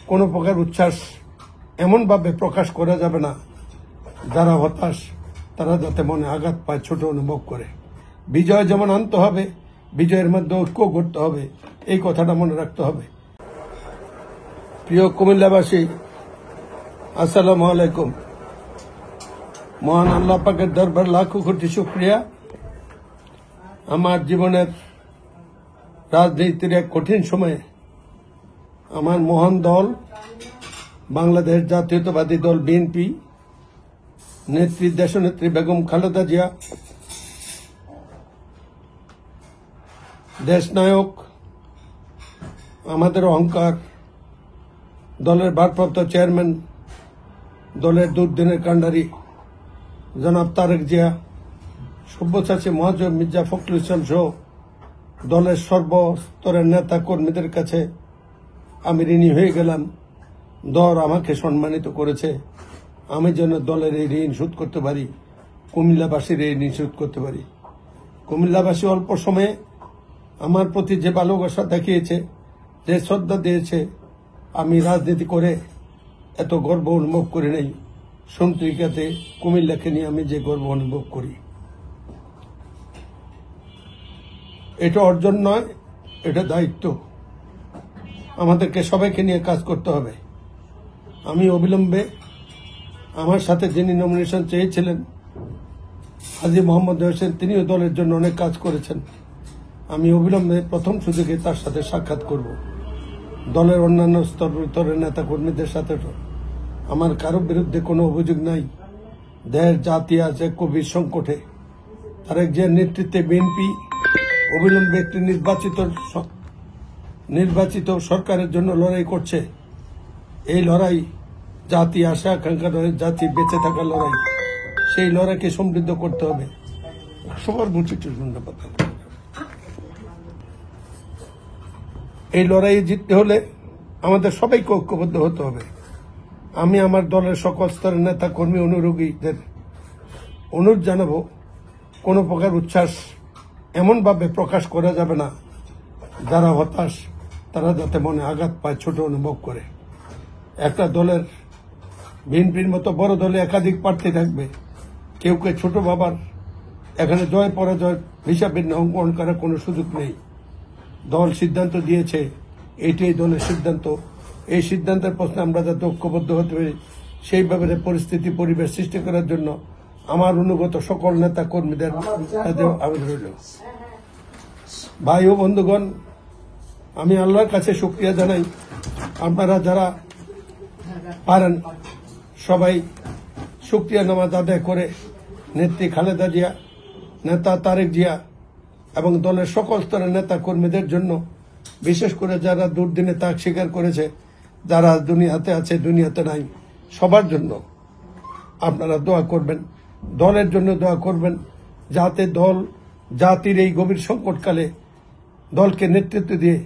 কোনো প্রকার উচ্ছ্বাস এমনভাবে প্রকাশ করা যাবে না যারা হতাশ তারা যাতে মনে আঘাত পায়, ছোট অনুভব করে। বিজয় যেমন আনতে হবে, বিজয়ের মধ্যে ঐক্য করতে হবে, এই কথাটা মনে রাখতে হবে। প্রিয় কুমিল্লাবাসী, আসসালামু আলাইকুম। মহান আল্লাহ পাকের দরবার লাখো কোটি শুকরিয়া। আমার জীবনের রাজনীতির এক কঠিন সময়ে আমার মহান দল বাংলাদেশ জাতীয়তাবাদী দল বিএনপি নেত্রী দেশনেত্রী বেগম খালেদা জিয়া, দেশনায়ক, আমাদের অহংকার, দলের ভারপ্রাপ্ত চেয়ারম্যান, দলের দুর্দিনের কাণ্ডারি জনাব তারেক জিয়া, সব্যসাচী মহাজম মির্জা ফখরুল ইসলাম সহ দলের সর্বস্তরের নেতা কর্মীদের কাছে আমি ঋণী হয়ে গেলাম। দল আমাকে সম্মানিত করেছে, আমি যেন দলের এই ঋণ শোধ করতে পারি, কুমিল্লাবাসীর এই ঋণ শোধ করতে পারি। কুমিল্লাবাসী অল্প সময়ে আমার প্রতি যে ভালোবাসা দেখিয়েছে, যে শ্রদ্ধা দিয়েছে, আমি রাজনীতি করে এত গর্ব অনুভব করি নাই। সন্ত্রিকাতে কুমিল্লাকে নিয়ে আমি যে গর্ব অনুভব করি, এটা অর্জন নয়, এটা দায়িত্ব। আমাদেরকে সবাইকে নিয়ে কাজ করতে হবে। আমি অবিলম্বে আমার সাথে যিনি নমিনেশন চেয়েছিলেন হাজী মোহাম্মদ হোসেন, তিনিও দলের জন্য অনেক কাজ করেছেন। আমি অবিলম্বে প্রথম সুযোগে তার সাথে সাক্ষাৎ করব। দলের অন্যান্য স্তরের নেতা কর্মীদের সাথে আমার কারো বিরুদ্ধে কোনো অভিযোগ নাই। দেশ জাতি আছে গভীর সংকটে। তারেক জিয়ার নেতৃত্বে বিএনপি অবিলম্বে একটি নির্বাচিত সরকারের জন্য লড়াই করছে। এই লড়াই জাতি আশা আকাঙ্ক্ষা লড়াই, জাতি বেঁচে থাকার লড়াই। সেই লড়াইকে সমৃদ্ধ করতে হবে। সবার ধন্যবাদ। এই লড়াইয়ে জিততে হলে আমাদের সবাইকে ঐক্যবদ্ধ হতে হবে। আমি আমার দলের সকল স্তরের নেতা কর্মী অনুরাগীদের অনুরোধ জানাবো, কোনো প্রকার উচ্ছ্বাস এমনভাবে প্রকাশ করা যাবে না যারা হতাশ তারা যাতে মনে আঘাত পায়, ছোট অনুভব করে। একটা দলের বিএনপির মতো বড় দলে একাধিক প্রার্থী থাকবে, কেউ কেউ ছোট বাবার এখানে জয় পরাজয় হিসাবে অঙ্কন করার কোনো সুযোগ নেই। দল সিদ্ধান্ত দিয়েছে, এটাই দলের সিদ্ধান্ত। এই সিদ্ধান্তের প্রশ্নে আমরা যাতে ঐক্যবদ্ধ হতে পারি, সেই ব্যাপারে পরিস্থিতি পরিবেশ সৃষ্টি করার জন্য আমার অনুগত সকল নেতা কর্মীদের আবেদন রইল। ভাই ও বন্ধুগণ, আমি আল্লাহর কাছে শুকরিয়া জানাই। আপনারা যারা পারেন সবাই শুকরিয়া নামাজ আদায় করে নেত্রী খালেদা জিয়া, নেতা তারেক জিয়া এবং দলের সকল স্তরের নেতা কর্মীদের জন্য, বিশেষ করে যারা দুর্দিনে ত্যাগ স্বীকার করেছে, যারা দুনিয়াতে আছে দুনিয়াতে নাই, সবার জন্য আপনারা দোয়া করবেন। দলের জন্য দোয়া করবেন, যাতে দল জাতির এই গভীর সংকটকালে দলকে নেতৃত্ব দিয়ে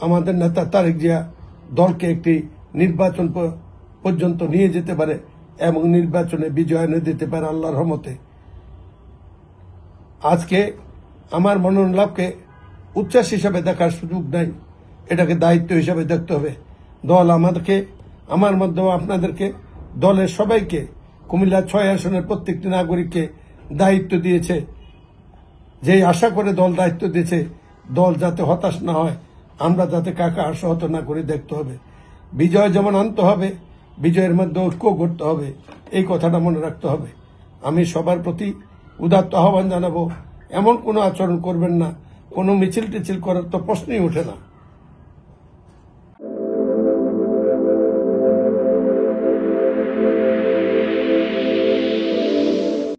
আমাদের নেতা তারেক জিয়া দলকে একটি নির্বাচন পর্যন্ত নিয়ে যেতে পারে এবং নির্বাচনে বিজয় এনে দিতে পারে আল্লাহর রহমতে। আজকে আমার মনোনয়ন লাভকে উচ্ছ্বাস হিসাবে দেখার সুযোগ নাই, এটাকে দায়িত্ব হিসাবে দেখতে হবে। দল আমাদেরকে, আমার মাধ্যমে আপনাদেরকে, দলের সবাইকে, কুমিল্লা 6 আসনের প্রত্যেকটি নাগরিককে দায়িত্ব দিয়েছে। যেই আশা করে দল দায়িত্ব দিয়েছে, দল যাতে হতাশ না হয়, আমরা যাতে কাকে আশাহত না করে দেখতে হবে। বিজয় যেমন আনতে হবে, বিজয়ের মধ্যে ঐক্য করতে হবে, এই কথাটা মনে রাখতে হবে। আমি সবার প্রতি উদাত্ত আহ্বান জানাবো, এমন কোনো আচরণ করবেন না। কোনো মিছিল টিছিল করার তো প্রশ্নই ওঠে না।